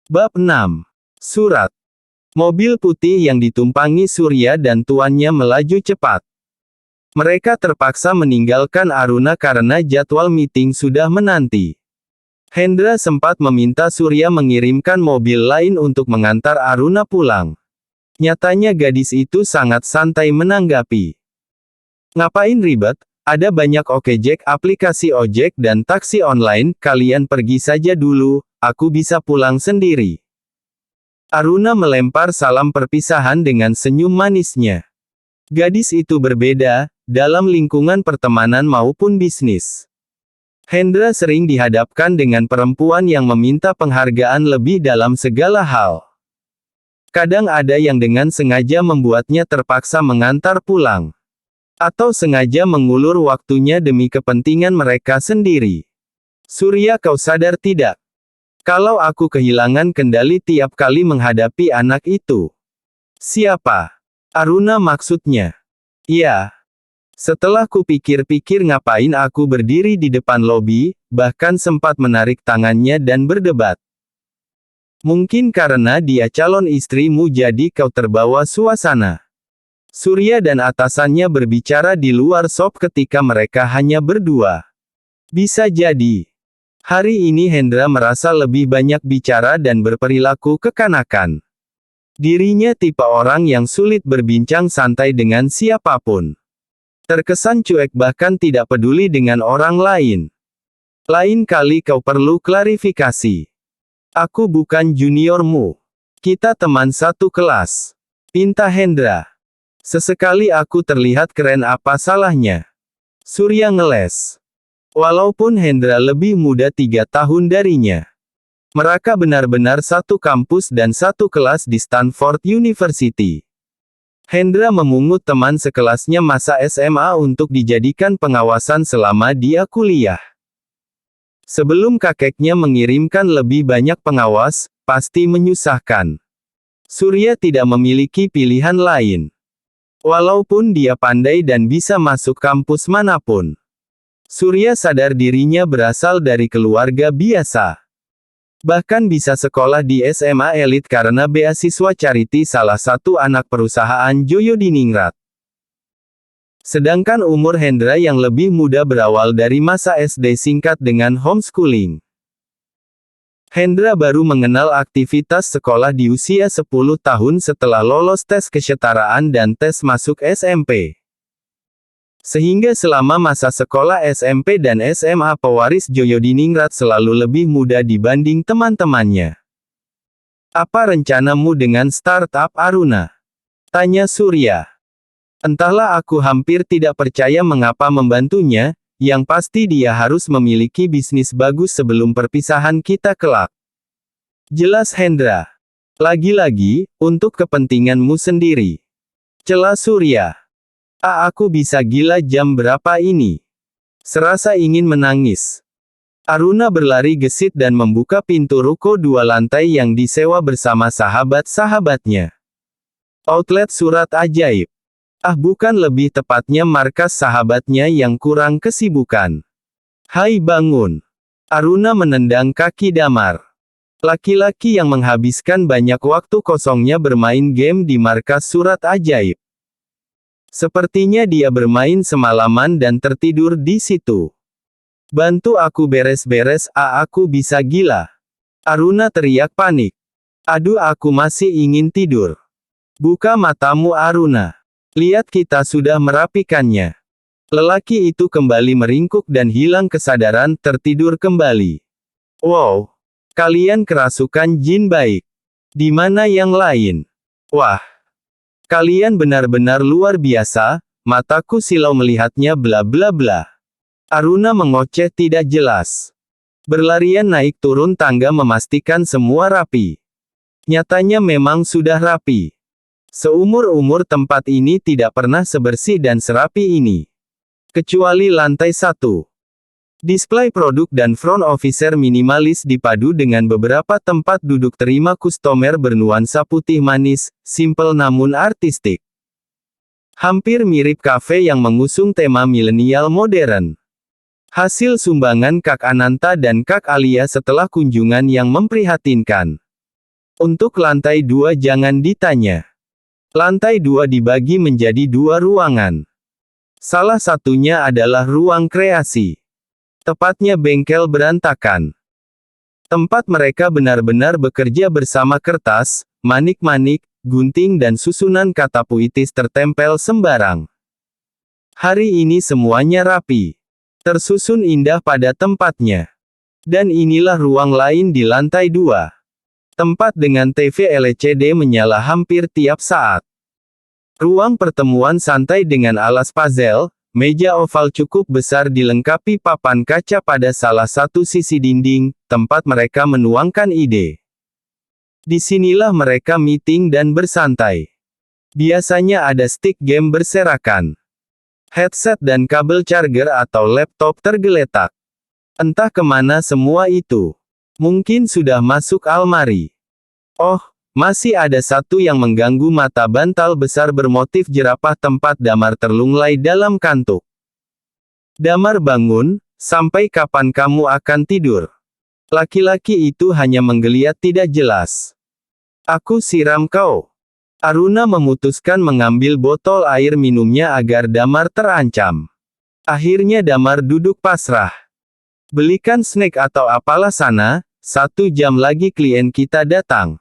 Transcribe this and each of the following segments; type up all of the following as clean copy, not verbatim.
Bab 6. Surat. Mobil putih yang ditumpangi Surya dan tuannya melaju cepat. Mereka terpaksa meninggalkan Aruna karena jadwal meeting sudah menanti. Hendra sempat meminta Surya mengirimkan mobil lain untuk mengantar Aruna pulang. Nyatanya gadis itu sangat santai menanggapi. Ngapain ribet? Ada banyak Okejek, aplikasi ojek dan taksi online, kalian pergi saja dulu, aku bisa pulang sendiri. Aruna melempar salam perpisahan dengan senyum manisnya. Gadis itu berbeda, dalam lingkungan pertemanan maupun bisnis. Hendra sering dihadapkan dengan perempuan yang meminta penghargaan lebih dalam segala hal. Kadang ada yang dengan sengaja membuatnya terpaksa mengantar pulang. Atau sengaja mengulur waktunya demi kepentingan mereka sendiri. Surya, kau sadar tidak? Kalau aku kehilangan kendali tiap kali menghadapi anak itu. Siapa? Aruna maksudnya. Ya. Setelah kupikir-pikir ngapain aku berdiri di depan lobi, bahkan sempat menarik tangannya dan berdebat. Mungkin karena dia calon istrimu jadi kau terbawa suasana. Surya dan atasannya berbicara di luar shop ketika mereka hanya berdua. Bisa jadi. Hari ini Hendra merasa lebih banyak bicara dan berperilaku kekanakan. Dirinya tipe orang yang sulit berbincang santai dengan siapapun. Terkesan cuek bahkan tidak peduli dengan orang lain. Lain kali kau perlu klarifikasi. Aku bukan juniormu. Kita teman satu kelas. Pinta Hendra. Sesekali aku terlihat keren, apa salahnya? Surya ngeles. Walaupun Hendra lebih muda 3 tahun darinya. Mereka benar-benar satu kampus dan satu kelas di Stanford University. Hendra memungut teman sekelasnya masa SMA untuk dijadikan pengawasan selama dia kuliah. Sebelum kakeknya mengirimkan lebih banyak pengawas, pasti menyusahkan. Surya tidak memiliki pilihan lain. Walaupun dia pandai dan bisa masuk kampus manapun. Surya sadar dirinya berasal dari keluarga biasa. Bahkan bisa sekolah di SMA elit karena beasiswa charity salah satu anak perusahaan Joyodiningrat. Sedangkan umur Hendra yang lebih muda berawal dari masa SD singkat dengan homeschooling. Hendra baru mengenal aktivitas sekolah di usia 10 tahun setelah lolos tes kesetaraan dan tes masuk SMP. Sehingga selama masa sekolah SMP dan SMA pewaris Joyodiningrat selalu lebih muda dibanding teman-temannya. Apa rencanamu dengan startup Aruna? Tanya Surya. Entahlah, aku hampir tidak percaya mengapa membantunya, yang pasti dia harus memiliki bisnis bagus sebelum perpisahan kita kelak. Jelas Hendra. Lagi-lagi, untuk kepentinganmu sendiri. Cela Surya. Aku bisa gila, jam berapa ini? Serasa ingin menangis. Aruna berlari gesit dan membuka pintu ruko 2 lantai yang disewa bersama sahabat-sahabatnya. Outlet surat ajaib. Bukan, lebih tepatnya markas sahabatnya yang kurang kesibukan. Hai, bangun. Aruna menendang kaki Damar. Laki-laki yang menghabiskan banyak waktu kosongnya bermain game di markas surat ajaib. Sepertinya dia bermain semalaman dan tertidur di situ. Bantu aku beres-beres, aku bisa gila. Aruna teriak panik. Aduh, aku masih ingin tidur. Buka matamu Aruna. Lihat, kita sudah merapikannya. Lelaki itu kembali meringkuk dan hilang kesadaran, tertidur kembali. Wow. Kalian kerasukan jin baik. Di mana yang lain? Wah. Kalian benar-benar luar biasa, mataku silau melihatnya bla bla bla. Aruna mengoceh tidak jelas. Berlarian naik turun tangga memastikan semua rapi. Nyatanya memang sudah rapi. Seumur-umur tempat ini tidak pernah sebersih dan serapi ini. Kecuali lantai 1. Display produk dan front officer minimalis dipadu dengan beberapa tempat duduk terima kustomer bernuansa putih manis, simpel namun artistik. Hampir mirip kafe yang mengusung tema milenial modern. Hasil sumbangan Kak Ananta dan Kak Alia setelah kunjungan yang memprihatinkan. Untuk lantai 2 jangan ditanya. Lantai 2 dibagi menjadi 2 ruangan. Salah satunya adalah ruang kreasi. Tepatnya bengkel berantakan. Tempat mereka benar-benar bekerja bersama kertas, manik-manik, gunting dan susunan kata puitis tertempel sembarang. Hari ini semuanya rapi. Tersusun indah pada tempatnya. Dan inilah ruang lain di lantai 2. Tempat dengan TV LCD menyala hampir tiap saat. Ruang pertemuan santai dengan alas puzzle, meja oval cukup besar dilengkapi papan kaca pada salah satu sisi dinding, tempat mereka menuangkan ide. Disinilah mereka meeting dan bersantai. Biasanya ada stick game berserakan. Headset dan kabel charger atau laptop tergeletak. Entah kemana semua itu. Mungkin sudah masuk almari. Oh, masih ada satu yang mengganggu mata, bantal besar bermotif jerapah tempat Damar terlunglai dalam kantuk. Damar bangun, sampai kapan kamu akan tidur? Laki-laki itu hanya menggeliat tidak jelas. Aku siram kau. Aruna memutuskan mengambil botol air minumnya agar Damar terancam. Akhirnya Damar duduk pasrah. Belikan snack atau apalah sana, 1 jam lagi klien kita datang.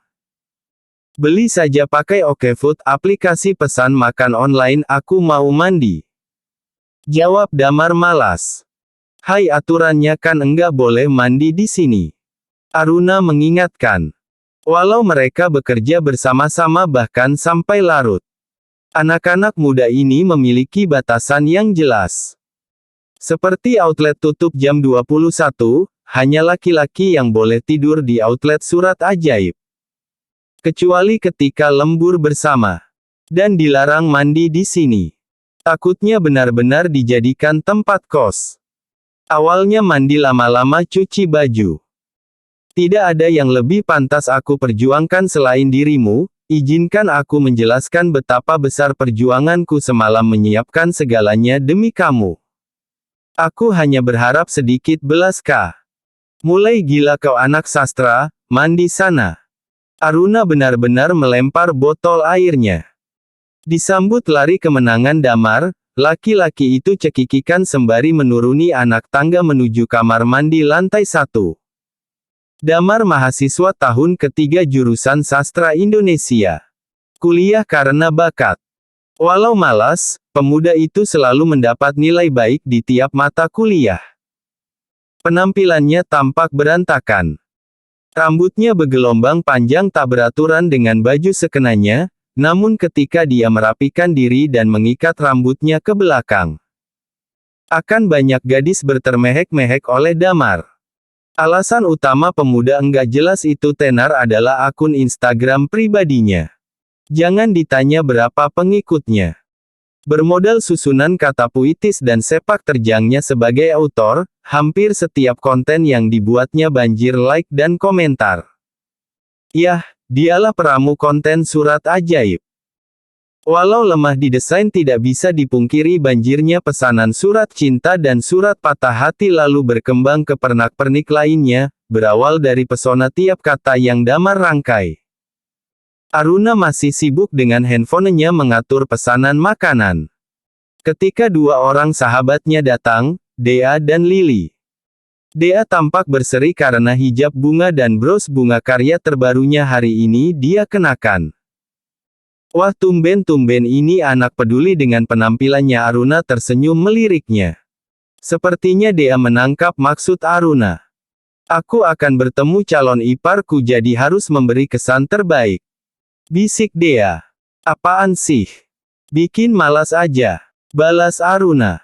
Beli saja pakai OkeFood, aplikasi pesan makan online. Aku mau mandi. Jawab Damar malas. Hai, aturannya kan enggak boleh mandi di sini. Aruna mengingatkan. Walau mereka bekerja bersama-sama bahkan sampai larut. Anak-anak muda ini memiliki batasan yang jelas. Seperti outlet tutup jam 21, hanya laki-laki yang boleh tidur di outlet Surat Ajaib. Kecuali ketika lembur bersama. Dan dilarang mandi di sini. Takutnya benar-benar dijadikan tempat kos. Awalnya mandi, lama-lama cuci baju. Tidak ada yang lebih pantas aku perjuangkan selain dirimu. Izinkan aku menjelaskan betapa besar perjuanganku semalam menyiapkan segalanya demi kamu. Aku hanya berharap sedikit belas kah. Mulai gila kau anak sastra, mandi sana. Aruna benar-benar melempar botol airnya. Disambut lari kemenangan Damar, laki-laki itu cekikikan sembari menuruni anak tangga menuju kamar mandi lantai 1. Damar mahasiswa tahun ketiga jurusan sastra Indonesia. Kuliah karena bakat. Walau malas, pemuda itu selalu mendapat nilai baik di tiap mata kuliah. Penampilannya tampak berantakan. Rambutnya bergelombang panjang tak beraturan dengan baju sekenanya, namun ketika dia merapikan diri dan mengikat rambutnya ke belakang, akan banyak gadis bertermehek-mehek oleh Damar. Alasan utama pemuda enggak jelas itu tenar adalah akun Instagram pribadinya. Jangan ditanya berapa pengikutnya. Bermodal susunan kata puitis dan sepak terjangnya sebagai autor, hampir setiap konten yang dibuatnya banjir like dan komentar. Yah, dialah peramu konten Surat Ajaib. Walau lemah di desain, tidak bisa dipungkiri banjirnya pesanan surat cinta dan surat patah hati lalu berkembang ke pernak-pernik lainnya, berawal dari pesona tiap kata yang Damar rangkai. Aruna masih sibuk dengan handphonenya mengatur pesanan makanan. Ketika 2 orang sahabatnya datang, Dea dan Lily. Dea tampak berseri karena hijab bunga dan bros bunga karya terbarunya hari ini dia kenakan. Wah, tumben-tumben ini anak peduli dengan penampilannya. Aruna tersenyum meliriknya. Sepertinya Dea menangkap maksud Aruna. Aku akan bertemu calon iparku jadi harus memberi kesan terbaik. Bisik Dea. Apaan sih? Bikin malas aja. Balas Aruna.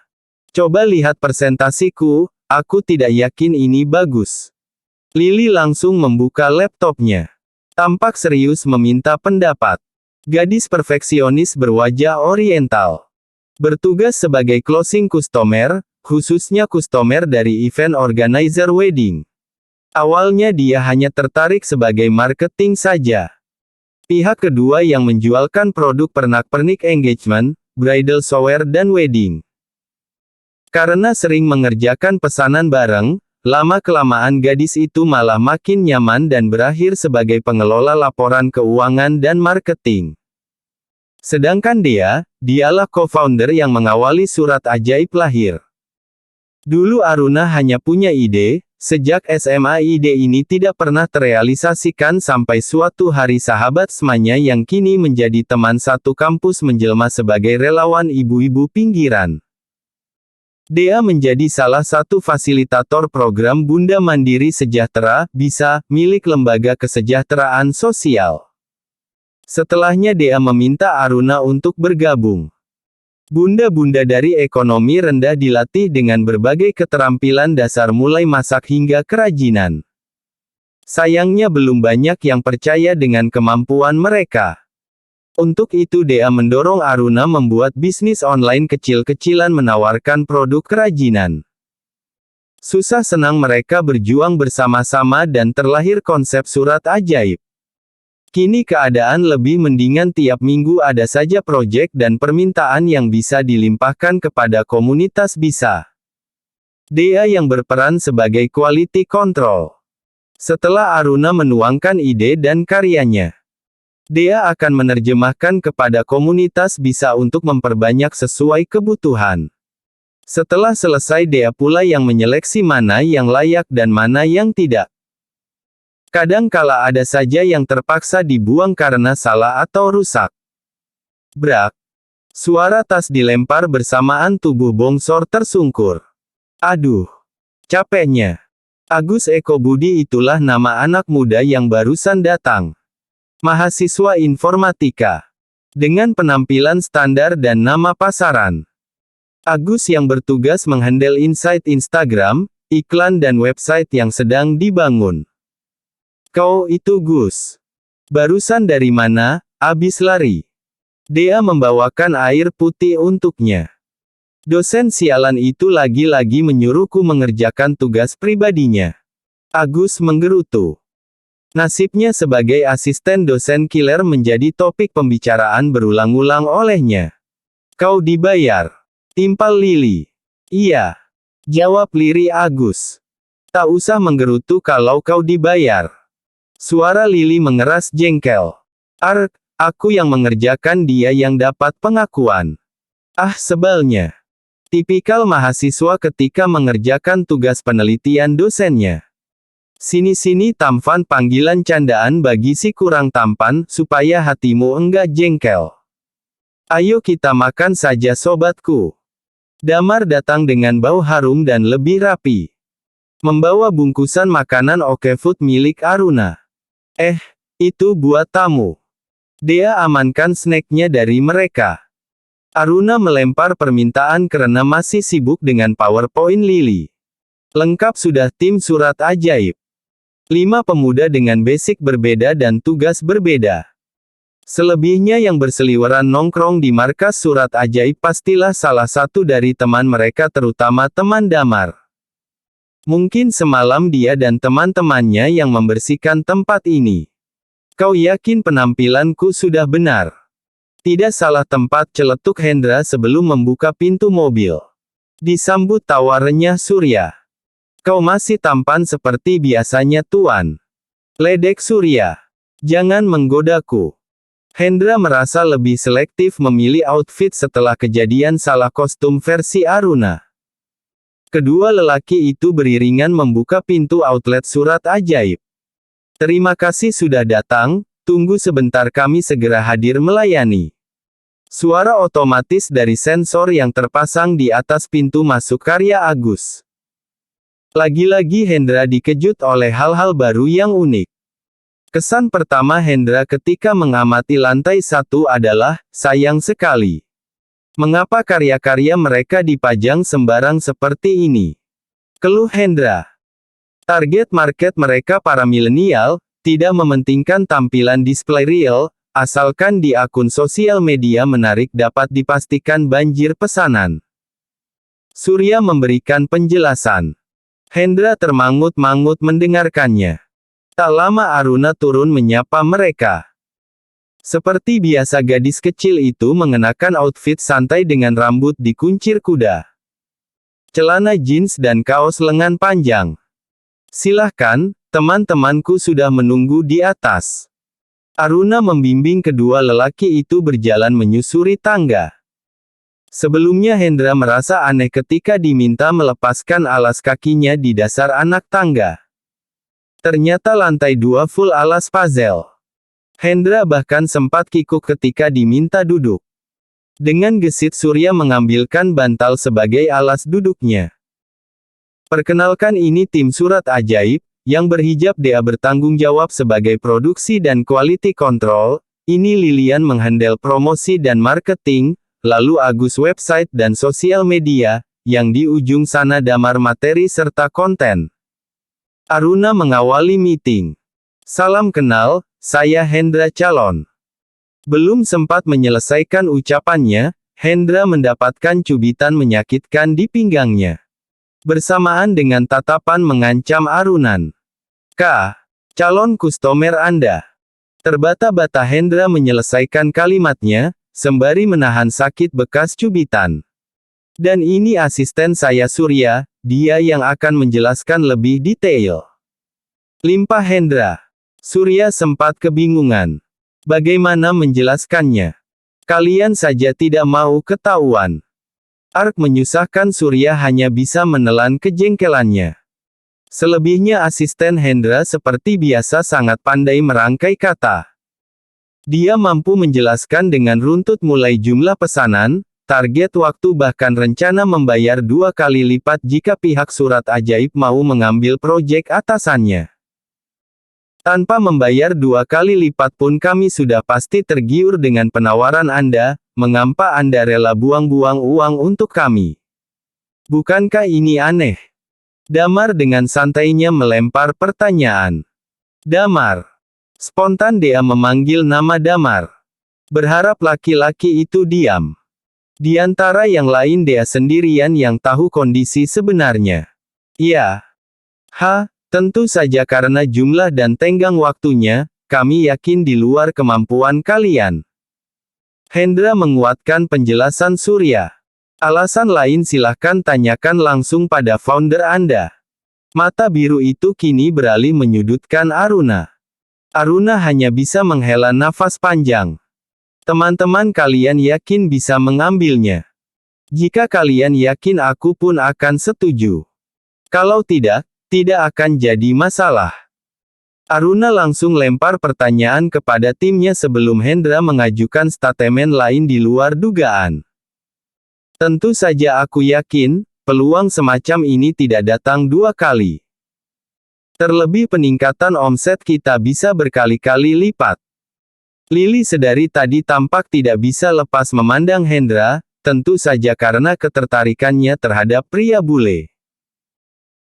Coba lihat presentasiku, aku tidak yakin ini bagus. Lily langsung membuka laptopnya. Tampak serius meminta pendapat. Gadis perfeksionis berwajah oriental. Bertugas sebagai closing customer, khususnya customer dari event organizer wedding. Awalnya dia hanya tertarik sebagai marketing saja. Pihak kedua yang menjualkan produk pernak-pernik engagement, bridal shower dan wedding. Karena sering mengerjakan pesanan bareng, lama-kelamaan gadis itu malah makin nyaman dan berakhir sebagai pengelola laporan keuangan dan marketing. Sedangkan dialah co-founder yang mengawali Surat Ajaib lahir. Dulu Aruna hanya punya ide, sejak SMA ide ini tidak pernah terrealisasikan sampai suatu hari sahabat semanya yang kini menjadi teman satu kampus menjelma sebagai relawan ibu-ibu pinggiran. Dea menjadi salah satu fasilitator program Bunda Mandiri Sejahtera, BISA, milik Lembaga Kesejahteraan Sosial. Setelahnya Dea meminta Aruna untuk bergabung. Bunda-bunda dari ekonomi rendah dilatih dengan berbagai keterampilan dasar mulai masak hingga kerajinan. Sayangnya belum banyak yang percaya dengan kemampuan mereka. Untuk itu Dea mendorong Aruna membuat bisnis online kecil-kecilan menawarkan produk kerajinan. Susah senang mereka berjuang bersama-sama dan terlahir konsep Surat Ajaib. Kini keadaan lebih mendingan, tiap minggu ada saja proyek dan permintaan yang bisa dilimpahkan kepada komunitas BISA. Dea yang berperan sebagai quality control. Setelah Aruna menuangkan ide dan karyanya, Dea akan menerjemahkan kepada komunitas BISA untuk memperbanyak sesuai kebutuhan. Setelah selesai Dea pula yang menyeleksi mana yang layak dan mana yang tidak. Kadang kala ada saja yang terpaksa dibuang karena salah atau rusak. Brak. Suara tas dilempar bersamaan tubuh bongsor tersungkur. Aduh. Capeknya. Agus Eko Budi itulah nama anak muda yang barusan datang. Mahasiswa informatika. Dengan penampilan standar dan nama pasaran. Agus yang bertugas menghandle insight Instagram, iklan dan website yang sedang dibangun. Kau itu Gus. Barusan dari mana? Abis lari. Dea membawakan air putih untuknya. Dosen sialan itu lagi-lagi menyuruhku mengerjakan tugas pribadinya. Agus menggerutu. Nasibnya sebagai asisten dosen killer menjadi topik pembicaraan berulang-ulang olehnya. Kau dibayar? Timpal Lili. Iya. Jawab lirih Agus. Tak usah menggerutu kalau kau dibayar. Suara Lili mengeras jengkel. Aku yang mengerjakan, dia yang dapat pengakuan. Ah, sebalnya. Tipikal mahasiswa ketika mengerjakan tugas penelitian dosennya. Sini-sini tampan, panggilan candaan bagi si kurang tampan, supaya hatimu enggak jengkel. Ayo kita makan saja sobatku. Damar datang dengan bau harum dan lebih rapi. Membawa bungkusan makanan Oke Food milik Aruna. Itu buat tamu. Dea amankan snacknya dari mereka. Aruna melempar permintaan karena masih sibuk dengan PowerPoint Lili. Lengkap sudah tim Surat Ajaib. 5 pemuda dengan basic berbeda dan tugas berbeda. Selebihnya yang berseliweran nongkrong di markas Surat Ajaib pastilah salah satu dari teman mereka, terutama teman Damar. Mungkin semalam dia dan teman-temannya yang membersihkan tempat ini. Kau yakin penampilanku sudah benar? Tidak salah tempat, celetuk Hendra sebelum membuka pintu mobil. Disambut tawa renyah Surya. Kau masih tampan seperti biasanya Tuan. Ledek Surya. Jangan menggodaku. Hendra merasa lebih selektif memilih outfit setelah kejadian salah kostum versi Aruna. Kedua lelaki itu beriringan membuka pintu outlet Surat Ajaib. Terima kasih sudah datang, tunggu sebentar kami segera hadir melayani. Suara otomatis dari sensor yang terpasang di atas pintu masuk karya Agus. Lagi-lagi Hendra dikejut oleh hal-hal baru yang unik. Kesan pertama Hendra ketika mengamati lantai 1 adalah, sayang sekali. Mengapa karya-karya mereka dipajang sembarang seperti ini? Keluh Hendra. Target market mereka para milenial, tidak mementingkan tampilan display real, asalkan di akun sosial media menarik dapat dipastikan banjir pesanan. Surya memberikan penjelasan. Hendra termangut-mangut mendengarkannya. Tak lama Aruna turun menyapa mereka. Seperti biasa gadis kecil itu mengenakan outfit santai dengan rambut dikuncir kuda. Celana jeans dan kaos lengan panjang. Silahkan, teman-temanku sudah menunggu di atas. Aruna membimbing kedua lelaki itu berjalan menyusuri tangga. Sebelumnya Hendra merasa aneh ketika diminta melepaskan alas kakinya di dasar anak tangga. Ternyata lantai 2 full alas puzzle. Hendra bahkan sempat kikuk ketika diminta duduk. Dengan gesit Surya mengambilkan bantal sebagai alas duduknya. Perkenalkan, ini tim Surat Ajaib, yang berhijab Dea bertanggung jawab sebagai produksi dan quality control, ini Lilian menghandle promosi dan marketing, lalu Agus website dan sosial media, yang di ujung sana Damar materi serta konten. Aruna mengawali meeting. Salam kenal, saya Hendra Calon. Belum sempat menyelesaikan ucapannya, Hendra mendapatkan cubitan menyakitkan di pinggangnya. Bersamaan dengan tatapan mengancam Arunan. Calon kustomer Anda. Terbata-bata Hendra menyelesaikan kalimatnya, sembari menahan sakit bekas cubitan. Dan ini asisten saya Surya, dia yang akan menjelaskan lebih detail. Limpah Hendra. Surya sempat kebingungan. Bagaimana menjelaskannya? Kalian saja tidak mau ketahuan. Ark menyusahkan Surya hanya bisa menelan kejengkelannya. Selebihnya asisten Hendra seperti biasa sangat pandai merangkai kata. Dia mampu menjelaskan dengan runtut mulai jumlah pesanan, target waktu bahkan rencana membayar 2 kali lipat jika pihak Surat Ajaib mau mengambil proyek atasannya. Tanpa membayar 2 kali lipat pun kami sudah pasti tergiur dengan penawaran Anda, mengapa Anda rela buang-buang uang untuk kami? Bukankah ini aneh? Damar dengan santainya melempar pertanyaan. Damar. Spontan Dea memanggil nama Damar. Berharap laki-laki itu diam. Di antara yang lain Dea sendirian yang tahu kondisi sebenarnya. Ya. Tentu saja karena jumlah dan tenggang waktunya, kami yakin di luar kemampuan kalian. Hendra menguatkan penjelasan Surya. Alasan lain silahkan tanyakan langsung pada founder Anda. Mata biru itu kini beralih menyudutkan Aruna. Aruna hanya bisa menghela nafas panjang. Teman-teman kalian yakin bisa mengambilnya? Jika kalian yakin aku pun akan setuju. Kalau tidak, tidak akan jadi masalah. Aruna langsung lempar pertanyaan kepada timnya sebelum Hendra mengajukan statement lain di luar dugaan. Tentu saja aku yakin, peluang semacam ini tidak datang 2 kali. Terlebih peningkatan omset kita bisa berkali-kali lipat. Lili sedari tadi tampak tidak bisa lepas memandang Hendra, tentu saja karena ketertarikannya terhadap pria bule.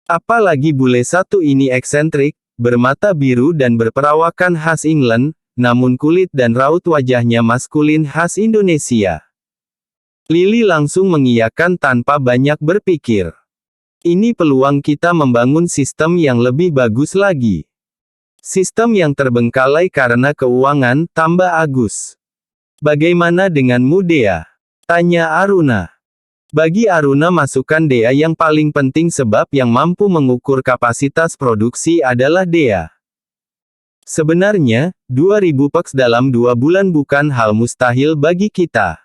Apalagi bule satu ini eksentrik, bermata biru dan berperawakan khas England, namun kulit dan raut wajahnya maskulin khas Indonesia. Lili langsung mengiyakan tanpa banyak berpikir. Ini peluang kita membangun sistem yang lebih bagus lagi. Sistem yang terbengkalai karena keuangan, tambah Agus. Bagaimana denganmu Dea? Tanya Aruna. Bagi Aruna masukan Dea yang paling penting sebab yang mampu mengukur kapasitas produksi adalah Dea. Sebenarnya, 2000 peks dalam 2 bulan bukan hal mustahil bagi kita.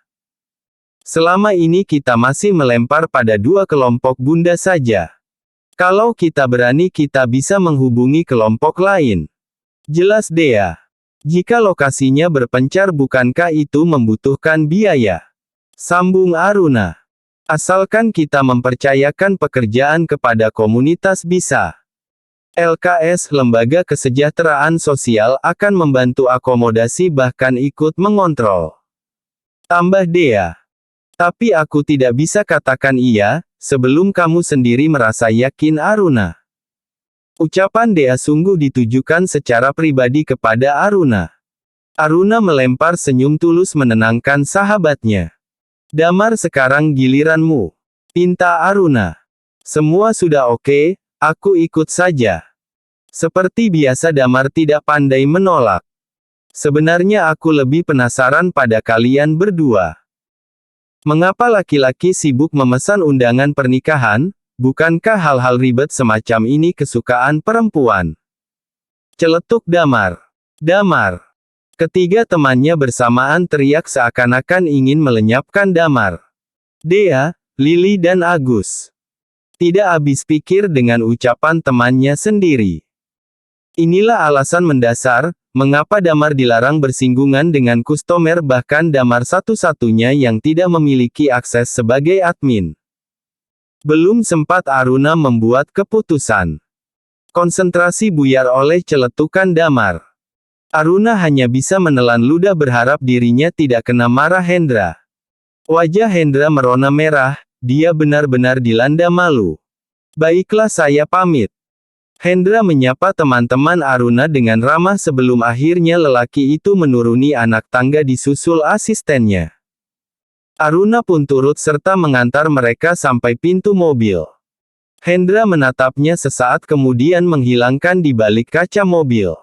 Selama ini kita masih melempar pada 2 kelompok bunda saja. Kalau kita berani kita bisa menghubungi kelompok lain. Jelas Dea. Jika lokasinya berpencar bukankah itu membutuhkan biaya? Sambung Aruna. Asalkan kita mempercayakan pekerjaan kepada komunitas bisa. LKS Lembaga Kesejahteraan Sosial akan membantu akomodasi bahkan ikut mengontrol. Tambah Dea. Tapi aku tidak bisa katakan iya, sebelum kamu sendiri merasa yakin Aruna. Ucapan Dea sungguh ditujukan secara pribadi kepada Aruna. Aruna melempar senyum tulus menenangkan sahabatnya. Damar sekarang giliranmu. Pinta Aruna. Semua sudah oke, aku ikut saja. Seperti biasa Damar tidak pandai menolak. Sebenarnya aku lebih penasaran pada kalian berdua. Mengapa laki-laki sibuk memesan undangan pernikahan, Bukankah hal-hal ribet semacam ini kesukaan perempuan? Celetuk Damar. Damar. Ketiga temannya bersamaan teriak seakan-akan ingin melenyapkan Damar. Dea, Lily dan Agus. Tidak habis pikir dengan ucapan temannya sendiri. Inilah alasan mendasar, mengapa Damar dilarang bersinggungan dengan kustomer, bahkan Damar satu-satunya yang tidak memiliki akses sebagai admin. Belum sempat Aruna membuat keputusan. Konsentrasi buyar oleh celetukan Damar. Aruna hanya bisa menelan ludah berharap dirinya tidak kena marah Hendra. Wajah Hendra merona merah, dia benar-benar dilanda malu. Baiklah, saya pamit. Hendra menyapa teman-teman Aruna dengan ramah sebelum akhirnya lelaki itu menuruni anak tangga disusul asistennya. Aruna pun turut serta mengantar mereka sampai pintu mobil. Hendra menatapnya sesaat kemudian menghilangkan di balik kaca mobil.